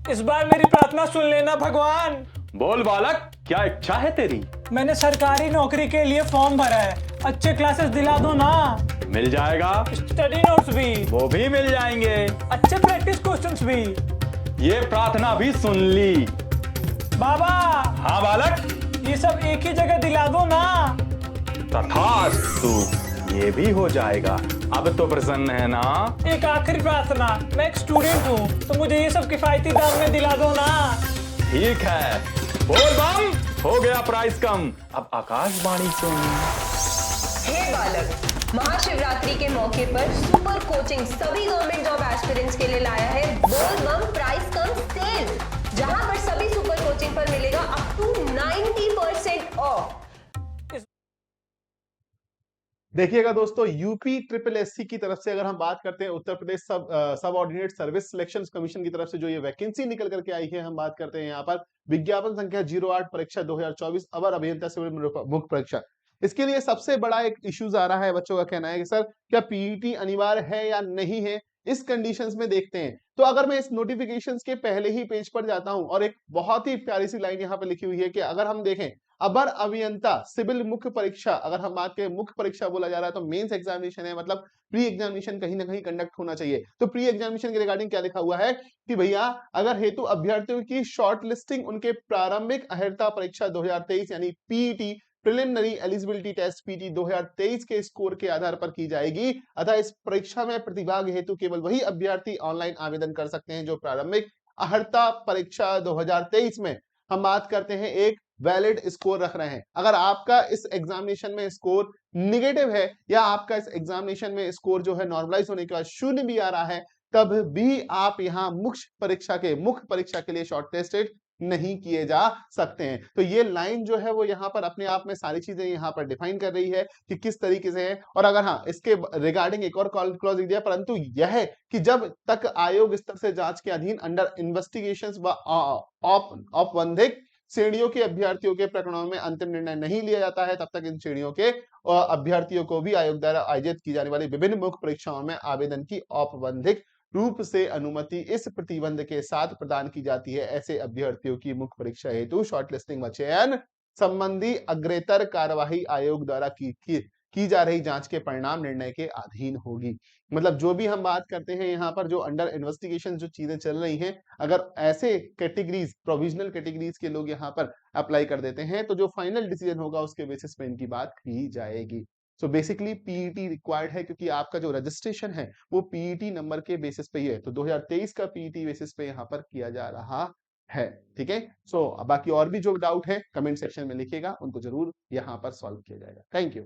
इस बार मेरी प्रार्थना सुन लेना भगवान। बोल बालक, क्या इच्छा है तेरी? मैंने सरकारी नौकरी के लिए फॉर्म भरा है, अच्छे क्लासेस दिला दो ना। मिल जाएगा, स्टडी नोट्स भी, वो भी मिल जाएंगे, अच्छे प्रैक्टिस क्वेश्चंस भी। ये प्रार्थना भी सुन ली। बाबा, हाँ बालक, ये सब एक ही जगह दिला दो ना। तथास्तु, ये भी हो जाएगा। अब तो प्रसन्न है ना? एक आखिरी प्रार्थना, मैं एक स्टूडेंट हूँ, तो मुझे ये सब किफायती दाम में दिला दो ना। ठीक है, बोल बम, हो गया प्राइस कम। अब आकाशवाणी सुन। हे बालक, महाशिवरात्रि के मौके पर सुपर कोचिंग सभी गवर्नमेंट जॉब एस्पिरेंट्स के लिए लाया है बोल बम प्राइस कम सेल, जहां पर सभी सुपर कोचिंग पर मिलेगा अप टू 90% ऑफ। देखिएगा दोस्तों, यूपी ट्रिपल एससी की तरफ से अगर हम बात करते हैं, उत्तर प्रदेश सब ऑर्डिनेट सर्विस सिलेक्शन कमीशन की तरफ से जो ये वैकेंसी निकल करके आई है, हम बात करते हैं यहाँ पर विज्ञापन संख्या 08 परीक्षा 2024 अवर अभियंता सिविल मुख्य परीक्षा। इसके लिए सबसे बड़ा एक इश्यूज आ रहा है, बच्चों का कहना है कि सर क्या पीईटी अनिवार्य है या नहीं है। इस कंडीशंस में देखते हैं, तो अगर मैं इस नोटिफिकेशंस के पहले ही पेज पर जाता हूं और एक बहुत ही प्यारी सी लाइन यहाँ पे लिखी हुई है कि अगर हम देखें अवर अभियंता सिविल मुख्य परीक्षा, अगर हम बात करें मुख्य परीक्षा बोला जा रहा है तो मेंस एग्जामिनेशन है, मतलब प्री एग्जामिनेशन कहीं ना कहीं कंडक्ट होना चाहिए। तो प्री एग्जामिनेशन के रिगार्डिंग क्या लिखा हुआ है कि भैया अगर हेतु अभ्यर्थियों की शॉर्ट लिस्टिंग उनके प्रारंभिक अहर्ता परीक्षा 2023 यानी PET preliminary eligibility test PT 2023 के स्कोर के आधार पर की जाएगी, अतः इस परीक्षा में प्रतिभाग हेतु केवल वही अभ्यर्थी ऑनलाइन आवेदन कर सकते हैं जो प्रारंभिक अहर्ता परीक्षा 2023 में हम बात करते हैं एक वैलिड स्कोर रख रहे हैं। अगर आपका इस एग्जामिनेशन में स्कोर निगेटिव है या आपका इस एग्जामिनेशन में स्कोर जो है नॉर्मलाइज होने के बाद शून्य भी आ रहा है, तब भी आप यहाँ मुख्य परीक्षा के लिए शॉर्ट टेस्टेड नहीं किए जा सकते हैं। तो ये लाइन जो है वो यहाँ पर अपने आप में सारी चीजें यहाँ पर डिफाइन कर रही है कि किस तरीके से है। और अगर हाँ इसके रिगार्डिंग एक और क्लॉज दिया, परंतु यह है कि जब तक आयोग स्तर से जांच के अधीन अंडर इन्वेस्टिगेशन व औपबंधिक श्रेणियों के अभ्यर्थियों के प्रकरणों में अंतिम निर्णय नहीं लिया जाता है, तब तक इन श्रेणियों के अभ्यर्थियों को भी आयोग द्वारा आयोजित की जाने वाली विभिन्न मुख्य परीक्षाओं में आवेदन की औपबंधिक रूप से अनुमति इस प्रतिबंध के साथ प्रदान की जाती है। ऐसे अभ्यर्थियों की मुख्य परीक्षा हेतु शॉर्टलिस्टिंग व चयन संबंधी अग्रेतर कार्यवाही आयोग द्वारा की जा रही जांच के परिणाम निर्णय के अधीन होगी। मतलब जो भी हम बात करते हैं यहाँ पर जो अंडर इन्वेस्टिगेशन जो चीजें चल रही हैं, अगर ऐसे कैटेगरीज प्रोविजनल कैटेगरीज के लोग यहाँ पर अप्लाई कर देते हैं तो जो फाइनल डिसीजन होगा उसके बेसिस पे इनकी बात की जाएगी। सो बेसिकली पीईटी रिक्वायर्ड है क्योंकि आपका जो रजिस्ट्रेशन है वो पीईटी नंबर के बेसिस पे ही है। तो 2023 का पीईटी बेसिस पे यहाँ पर किया जा रहा है। ठीक है, सो बाकी और भी जो डाउट है कमेंट सेक्शन में लिखिएगा, उनको जरूर यहाँ पर सॉल्व किया जाएगा। Thank you.